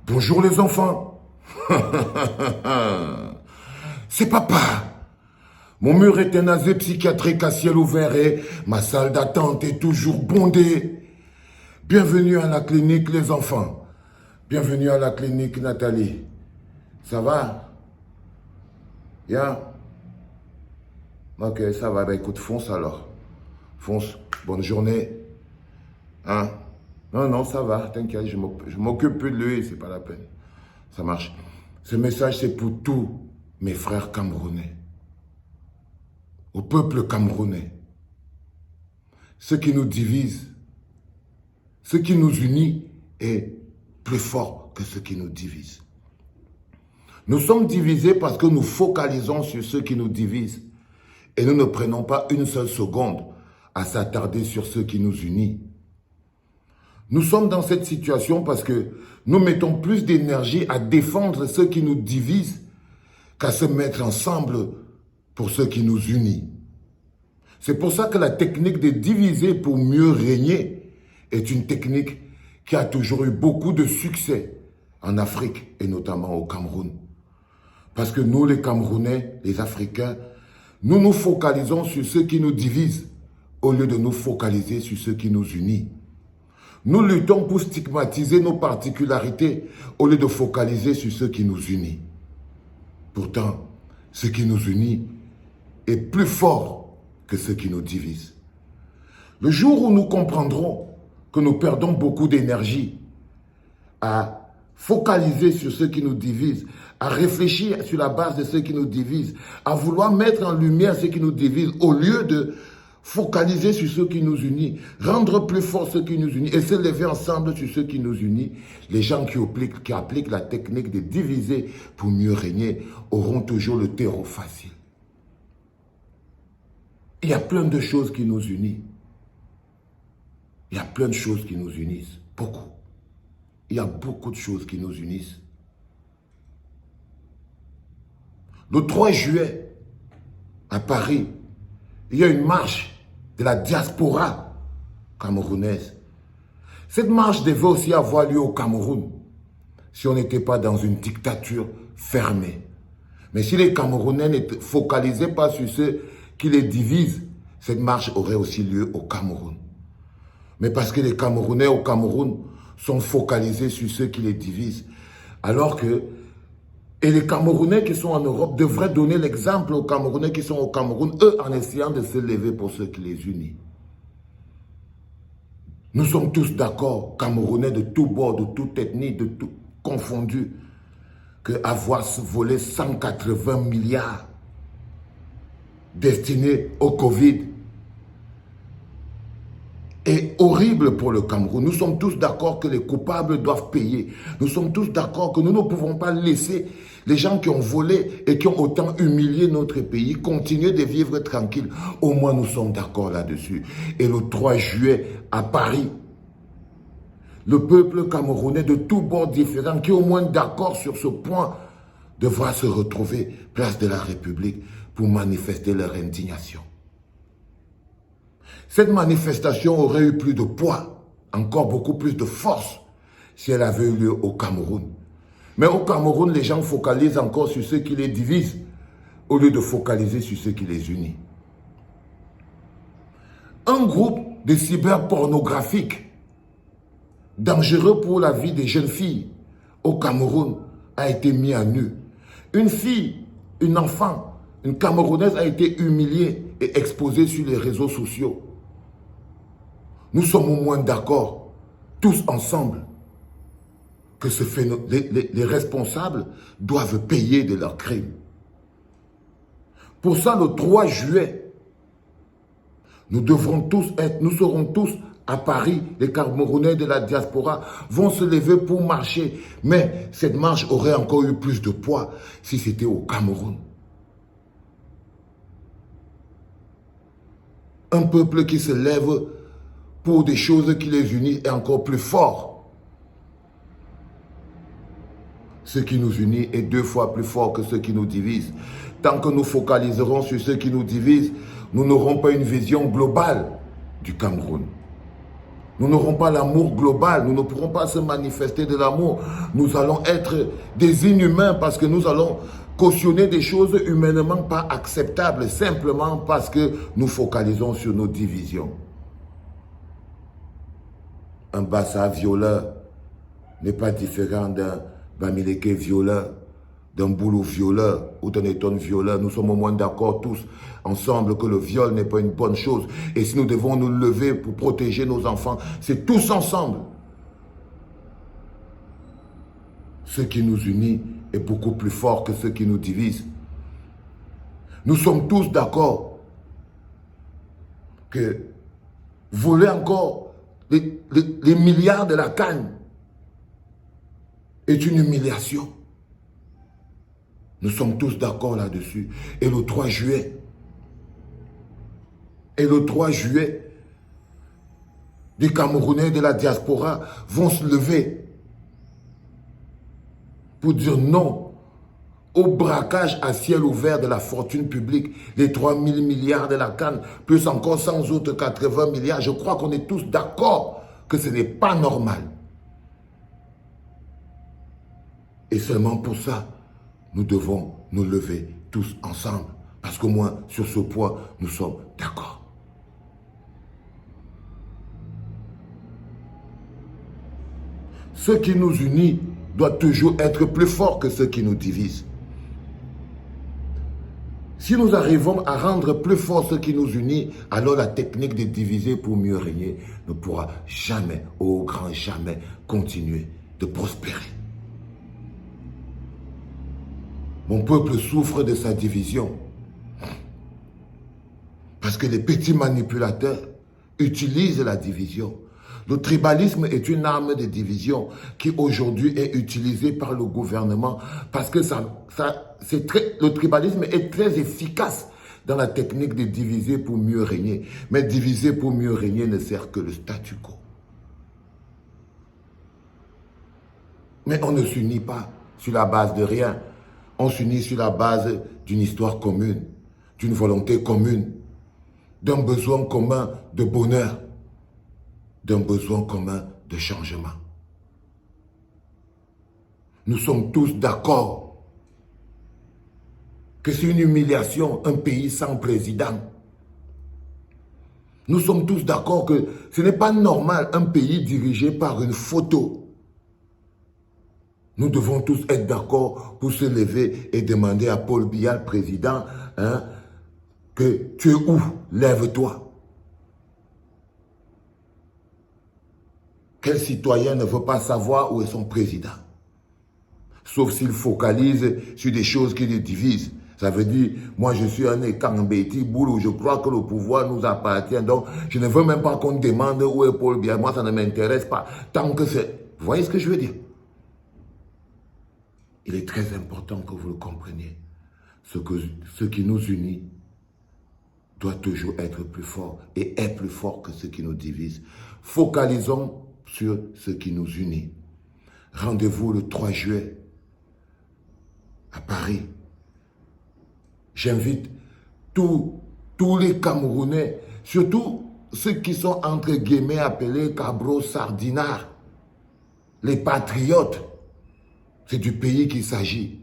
Bonjour les enfants. C'est papa. Mon mur est un asile psychiatrique à ciel ouvert et ma salle d'attente est toujours bondée. Bienvenue à la clinique les enfants. Bienvenue à la clinique Nathalie. Ça va? Bien? Ok, ça va. Ben écoute, fonce alors. Fonce. Bonne journée. Hein? Non, ça va, t'inquiète, je m'occupe plus de lui, c'est pas la peine. Ça marche. Ce message, c'est pour tous mes frères camerounais. Au peuple camerounais. Ce qui nous divise, ce qui nous unit est plus fort que ce qui nous divise. Nous sommes divisés parce que nous focalisons sur ce qui nous divise et nous ne prenons pas une seule seconde à s'attarder sur ce qui nous unit. Nous sommes dans cette situation parce que nous mettons plus d'énergie à défendre ce qui nous divise qu'à se mettre ensemble pour ce qui nous unit. C'est pour ça que la technique de diviser pour mieux régner est une technique qui a toujours eu beaucoup de succès en Afrique et notamment au Cameroun. Parce que nous, les Camerounais, les Africains, nous nous focalisons sur ce qui nous divise au lieu de nous focaliser sur ce qui nous unit. Nous luttons pour stigmatiser nos particularités au lieu de focaliser sur ce qui nous unit. Pourtant, ce qui nous unit est plus fort que ce qui nous divise. Le jour où nous comprendrons que nous perdons beaucoup d'énergie à focaliser sur ce qui nous divise, à réfléchir sur la base de ce qui nous divise, à vouloir mettre en lumière ce qui nous divise au lieu de focaliser sur ce qui nous unit, rendre plus fort ce qui nous unit et se lever ensemble sur ce qui nous unit. Les gens qui appliquent la technique de diviser pour mieux régner auront toujours le terreau facile. Il y a plein de choses qui nous unissent. Il y a plein de choses qui nous unissent. Beaucoup. Il y a beaucoup de choses qui nous unissent. Le 3 juillet, à Paris, il y a une marche de la diaspora camerounaise. Cette marche devait aussi avoir lieu au Cameroun, si on n'était pas dans une dictature fermée. Mais si les Camerounais ne focalisaient pas sur ce qui les divise, cette marche aurait aussi lieu au Cameroun. Mais parce que les Camerounais au Cameroun sont focalisés sur ce qui les divise, alors que et les Camerounais qui sont en Europe devraient donner l'exemple aux Camerounais qui sont au Cameroun, eux en essayant de se lever pour ce qui les unit. Nous sommes tous d'accord, Camerounais de tous bords, de toute ethnie, de tout confondu, qu'avoir volé 180 milliards destinés au Covid est horrible pour le Cameroun. Nous sommes tous d'accord que les coupables doivent payer. Nous sommes tous d'accord que nous ne pouvons pas laisser les gens qui ont volé et qui ont autant humilié notre pays continuer de vivre tranquille. Au moins nous sommes d'accord là-dessus. Et le 3 juillet à Paris, le peuple camerounais de tous bords différents qui est au moins d'accord sur ce point devra se retrouver place de la République pour manifester leur indignation. Cette manifestation aurait eu plus de poids, encore beaucoup plus de force, si elle avait eu lieu au Cameroun. Mais au Cameroun, les gens focalisent encore sur ce qui les divise, au lieu de focaliser sur ce qui les unit. Un groupe de cyberpornographiques, dangereux pour la vie des jeunes filles, au Cameroun, a été mis à nu. Une fille, une enfant, une Camerounaise a été humiliée et exposée sur les réseaux sociaux. Nous sommes au moins d'accord, tous ensemble, que les responsables doivent payer de leurs crimes. Pour ça, le 3 juillet, nous serons tous à Paris, les Camerounais de la diaspora vont se lever pour marcher. Mais cette marche aurait encore eu plus de poids si c'était au Cameroun. Un peuple qui se lève pour des choses qui les unissent est encore plus fort. Ce qui nous unit est 2 fois plus fort que ce qui nous divise. Tant que nous focaliserons sur ce qui nous divise, nous n'aurons pas une vision globale du Cameroun. Nous n'aurons pas l'amour global, nous ne pourrons pas se manifester de l'amour. Nous allons être des inhumains parce que nous allons cautionner des choses humainement pas acceptables, simplement parce que nous focalisons sur nos divisions. Un Bassa violeur n'est pas différent d'un Bamileke violeur, d'un Boulou violeur ou d'un Eton violeur. Nous sommes au moins d'accord tous ensemble que le viol n'est pas une bonne chose. Et si nous devons nous lever pour protéger nos enfants, c'est tous ensemble. Ce qui nous unit est beaucoup plus fort que ce qui nous divise. Nous sommes tous d'accord que voler encore les milliards de la canne est une humiliation. Nous sommes tous d'accord là-dessus. Et le 3 juillet, des Camerounais de la diaspora vont se lever pour dire non au braquage à ciel ouvert de la fortune publique, les 3 000 milliards de la canne, plus encore 100 autres 80 milliards. Je crois qu'on est tous d'accord que ce n'est pas normal. Et seulement pour ça, nous devons nous lever tous ensemble. Parce qu'au moins, sur ce point, nous sommes d'accord. Ce qui nous unit doit toujours être plus fort que ce qui nous divise. Si nous arrivons à rendre plus fort ce qui nous unit, alors la technique de diviser pour mieux régner ne pourra jamais, au grand jamais, continuer de prospérer. Mon peuple souffre de sa division. Parce que les petits manipulateurs utilisent la division. Le tribalisme est une arme de division qui aujourd'hui est utilisée par le gouvernement parce que le tribalisme est très efficace dans la technique de diviser pour mieux régner. Mais diviser pour mieux régner ne sert que le statu quo. Mais on ne s'unit pas sur la base de rien. On s'unit sur la base d'une histoire commune, d'une volonté commune, d'un besoin commun de bonheur, d'un besoin commun de changement. Nous sommes tous d'accord que c'est une humiliation, un pays sans président. Nous sommes tous d'accord que ce n'est pas normal un pays dirigé par une photo. Nous devons tous être d'accord pour se lever et demander à Paul Biya, président, que tu es où? Lève-toi. Quel citoyen ne veut pas savoir où est son président? Sauf s'il focalise sur des choses qui le divisent. Ça veut dire, moi je suis un Ekambeti Boulou, je crois que le pouvoir nous appartient. Donc, je ne veux même pas qu'on demande où est Paul Biya. Moi, ça ne m'intéresse pas. Tant que c'est... Vous voyez ce que je veux dire? Il est très important que vous le compreniez. Ce qui nous unit doit toujours être plus fort et est plus fort que ce qui nous divise. Focalisons sur ce qui nous unit. Rendez-vous le 3 juillet à Paris. J'invite tous les Camerounais, surtout ceux qui sont entre guillemets appelés cabros sardinards, les patriotes. C'est du pays qu'il s'agit.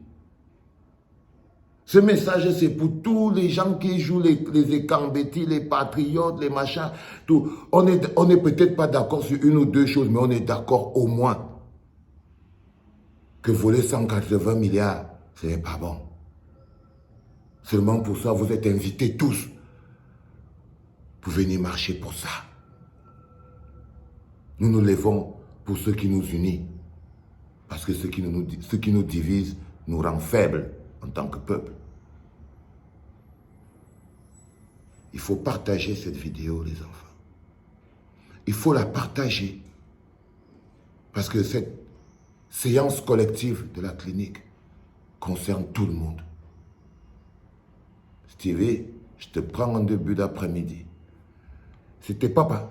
Ce message, c'est pour tous les gens qui jouent les Ekambeti, les patriotes, les machins, tout. On est peut-être pas d'accord sur une ou deux choses, mais on est d'accord au moins que voler 180 milliards, ce n'est pas bon. Seulement pour ça, vous êtes invités tous pour venir marcher pour ça. Nous nous levons pour ce qui nous unit. Parce que ce qui nous divise nous rend faibles en tant que peuple. Il faut partager cette vidéo, les enfants. Il faut la partager. Parce que cette séance collective de la clinique concerne tout le monde. Stevie, je te prends en début d'après-midi. C'était papa.